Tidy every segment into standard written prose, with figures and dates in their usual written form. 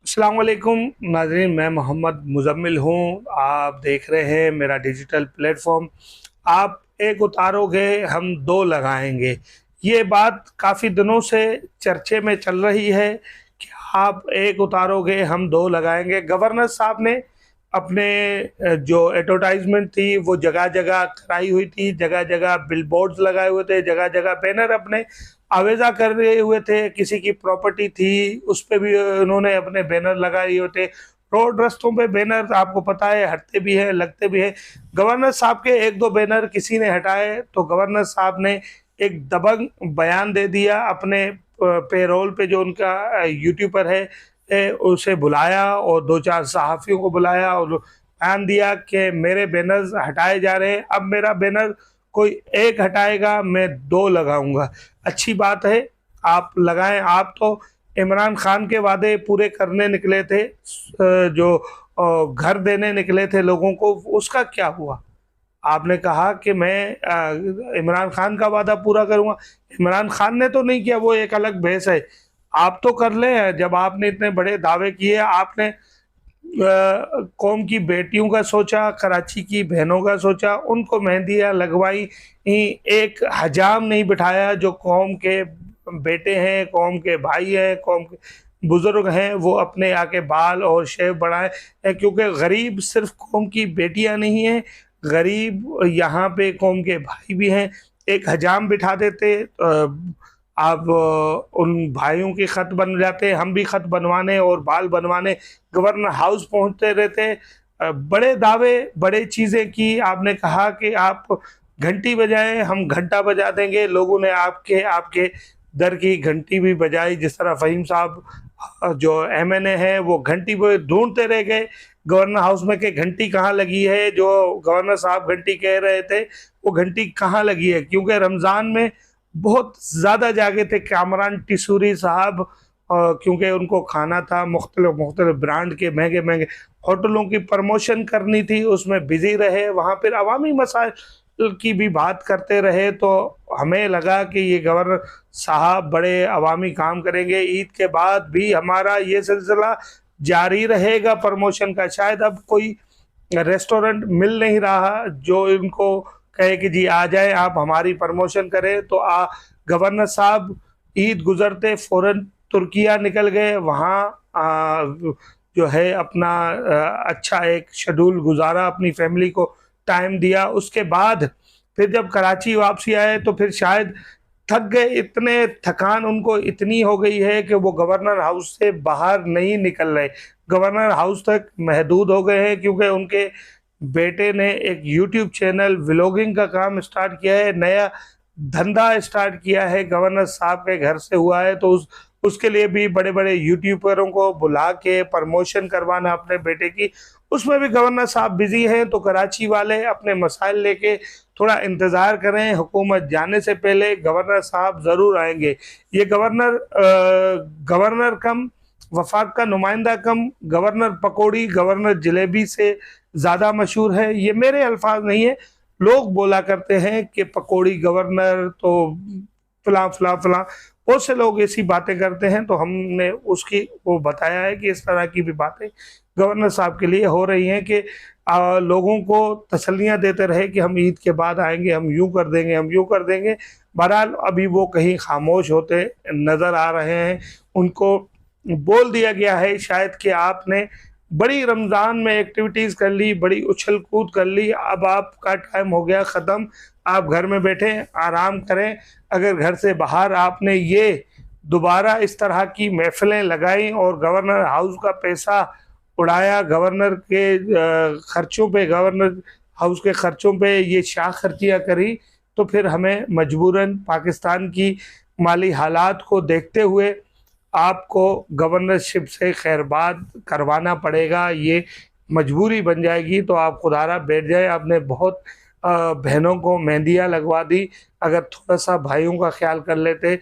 अस्सलाम वालेकुम नाज़रीन, मैं मोहम्मद मुज़म्मिल हूँ। आप देख रहे हैं मेरा डिजिटल प्लेटफॉर्म। आप एक उतारोगे हम दो लगाएंगे, ये बात काफ़ी दिनों से चर्चे में चल रही है कि आप एक उतारोगे हम दो लगाएंगे। गवर्नर साहब ने अपने जो एडवर्टाइजमेंट थी वो जगह जगह कराई हुई थी, जगह जगह बिलबोर्ड्स लगाए हुए थे, जगह जगह बैनर अपने आवेजा कर रहे हुए थे। किसी की प्रॉपर्टी थी उस पे भी उन्होंने अपने बैनर लगाए हुए थे। रोड रस्तों पे बैनर आपको पता है हटते भी हैं, लगते भी हैं। गवर्नर साहब के एक दो बैनर किसी ने हटाए तो गवर्नर साहब ने एक दबंग बयान दे दिया। अपने पेरोल पे जो उनका यूट्यूबर है उसे बुलाया और दो चार सहाफ़ियों को बुलाया और बयान दिया कि मेरे बैनर्स हटाए जा रहे हैं, अब मेरा बैनर कोई एक हटाएगा मैं दो लगाऊंगा। अच्छी बात है, आप लगाएं। आप तो इमरान खान के वादे पूरे करने निकले थे, जो घर देने निकले थे लोगों को, उसका क्या हुआ? आपने कहा कि मैं इमरान खान का वादा पूरा करूंगा। इमरान खान ने तो नहीं किया, वो एक अलग बहस है। आप तो कर ले। जब आपने इतने बड़े दावे किए, आपने कौम की बेटियों का सोचा, कराची की बहनों का सोचा, उनको मेहंदियां लगवाई। एक हजाम नहीं बिठाया जो कौम के बेटे हैं, कौम के भाई हैं, कौम के बुजुर्ग हैं, वो अपने आके बाल और शेव बढ़ाएं। क्योंकि गरीब सिर्फ कौम की बेटियां नहीं हैं, गरीब यहाँ पे कौम के भाई भी हैं। एक हजाम बिठा देते, आप उन भाइयों के खत बन जाते, हम भी खत बनवाने और बाल बनवाने गवर्नर हाउस पहुंचते रहते। बड़े दावे, बड़े चीज़ें की। आपने कहा कि आप घंटी बजाएं, हम घंटा बजा देंगे। लोगों ने आपके आपके दर की घंटी भी बजाई। जिस तरह फ़हीम साहब जो एमएनए है वो घंटी वो ढूंढते रह गए गवर्नर हाउस में कि घंटी कहाँ लगी है। जो गवर्नर साहब घंटी कह रहे थे वो घंटी कहाँ लगी है, क्योंकि रमज़ान में बहुत ज़्यादा जागे थे कामरान टिसूरी साहब। क्योंकि उनको खाना था, मुख्तलिफ मुख्तलिफ ब्रांड के महंगे महंगे होटलों की प्रमोशन करनी थी, उसमें बिजी रहे। वहाँ पर अवामी मसाइल की भी बात करते रहे, तो हमें लगा कि ये गवर्नर साहब बड़े अवामी काम करेंगे। ईद के बाद भी हमारा ये सिलसिला जारी रहेगा प्रमोशन का। शायद अब कोई रेस्टोरेंट मिल नहीं रहा जो इनको कहे कि जी आ जाए आप हमारी प्रमोशन करें। तो गवर्नर साहब ईद गुजरते फौरन तुर्किया निकल गए। वहाँ जो है अपना अच्छा एक शेड्यूल गुजारा, अपनी फैमिली को टाइम दिया। उसके बाद फिर जब कराची वापसी आए तो फिर शायद थक गए। इतने थकान उनको इतनी हो गई है कि वो गवर्नर हाउस से बाहर नहीं निकल रहे, गवर्नर हाउस तक महदूद हो गए हैं। क्योंकि उनके बेटे ने एक यूट्यूब चैनल व्लॉगिंग का काम स्टार्ट किया है, नया धंधा स्टार्ट किया है, गवर्नर साहब के घर से हुआ है। तो उसके लिए भी बड़े बड़े यूट्यूबरों को बुला के प्रमोशन करवाना अपने बेटे की, उसमें भी गवर्नर साहब बिजी हैं। तो कराची वाले अपने मसाइल लेके थोड़ा इंतज़ार करें, हुकूमत जाने से पहले गवर्नर साहब ज़रूर आएंगे। ये गवर्नर कम वफाक का नुमाइंदा कम, गवर्नर पकौड़ी गवर्नर जलेबी से ज़्यादा मशहूर है। ये मेरे अल्फाज नहीं है, लोग बोला करते हैं कि पकौड़ी गवर्नर तो फलां फलां फलां, बहुत से लोग ऐसी बातें करते हैं। तो हमने उसकी वो बताया है कि इस तरह की भी बातें गवर्नर साहब के लिए हो रही हैं कि लोगों को तसल्लियां देते रहे कि हम ईद के बाद आएंगे, हम यूं कर देंगे, हम यूं कर देंगे। बहरहाल अभी वो कहीं खामोश होते नज़र आ रहे हैं। उनको बोल दिया गया है शायद कि आपने बड़ी रमज़ान में एक्टिविटीज़ कर ली, बड़ी उछल कूद कर ली, अब आपका टाइम हो गया ख़त्म, आप घर में बैठे आराम करें। अगर घर से बाहर आपने ये दोबारा इस तरह की महफिलें लगाई और गवर्नर हाउस का पैसा उड़ाया, गवर्नर के खर्चों पे, गवर्नर हाउस के खर्चों पे ये शाह खर्चियाँ करी, तो फिर हमें मजबूरन पाकिस्तान की माली हालात को देखते हुए आपको गवर्नरशिप से खैरबाद करवाना पड़ेगा। ये मजबूरी बन जाएगी। तो आप खुदारा बैठ जाए। आपने बहुत बहनों को मेहंदियाँ लगवा दी, अगर थोड़ा सा भाइयों का ख्याल कर लेते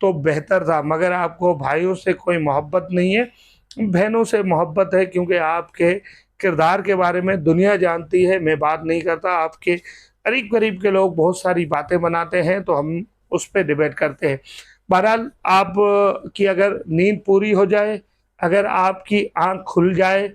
तो बेहतर था। मगर आपको भाइयों से कोई मोहब्बत नहीं है, बहनों से मोहब्बत है। क्योंकि आपके किरदार के बारे में दुनिया जानती है, मैं बात नहीं करता। आपके करीब करीब के लोग बहुत सारी बातें बनाते हैं, तो हम उस पर डिबेट करते हैं। बहरहाल आप की अगर नींद पूरी हो जाए, अगर आपकी आंख खुल जाए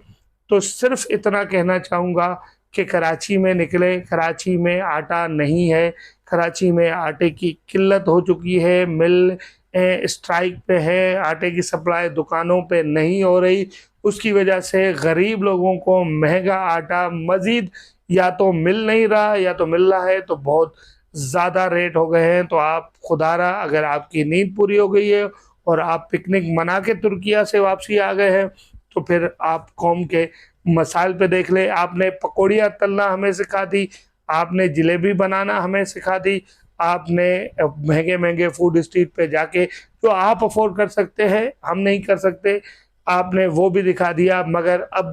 तो सिर्फ इतना कहना चाहूँगा कि कराची में निकले, कराची में आटा नहीं है, कराची में आटे की किल्लत हो चुकी है, मिल स्ट्राइक पे है, आटे की सप्लाई दुकानों पे नहीं हो रही, उसकी वजह से गरीब लोगों को महंगा आटा मज़ीद या तो मिल नहीं रहा, या तो मिल रहा है तो बहुत ज़्यादा रेट हो गए हैं। तो आप खुदारा, अगर आपकी नींद पूरी हो गई है और आप पिकनिक मना के तुर्किया से वापसी आ गए हैं, तो फिर आप कौम के मसाइल पे देख ले। आपने पकौड़ियाँ तलना हमें सिखा दी, आपने जलेबी बनाना हमें सिखा दी, आपने महंगे महंगे फूड स्ट्रीट पे जाके जो आप अफोर्ड कर सकते हैं हम नहीं कर सकते, आपने वो भी दिखा दिया। मगर अब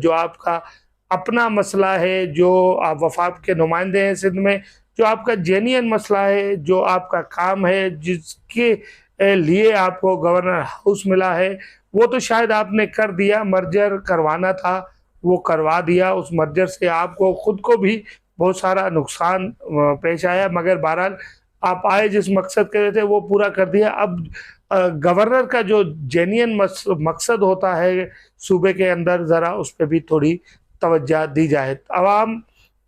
जो आपका अपना मसला है, जो आप वफाक के नुमाइंदे हैं सिंध में, जो आपका जेन्युइन मसला है, जो आपका काम है, जिसके लिए आपको गवर्नर हाउस मिला है, वो तो शायद आपने कर दिया। मर्जर करवाना था वो करवा दिया, उस मर्जर से आपको खुद को भी बहुत सारा नुकसान पेश आया, मगर बहरहाल आप आए जिस मकसद के लिए थे वो पूरा कर दिया। अब गवर्नर का जो जेन्युइन मकसद होता है सूबे के अंदर, ज़रा उस पर भी थोड़ी तवज्जो दी जाए। आवाम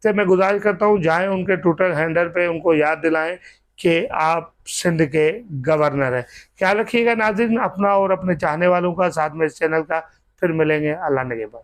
से मैं गुजारिश करता हूँ, जाएं उनके ट्विटर हैंडल पे, उनको याद दिलाएं कि आप सिंध के गवर्नर हैं। ख्याल रखिएगा नाज़रीन अपना और अपने चाहने वालों का, साथ में इस चैनल का। फिर मिलेंगे, अल्लाह ने के बाद।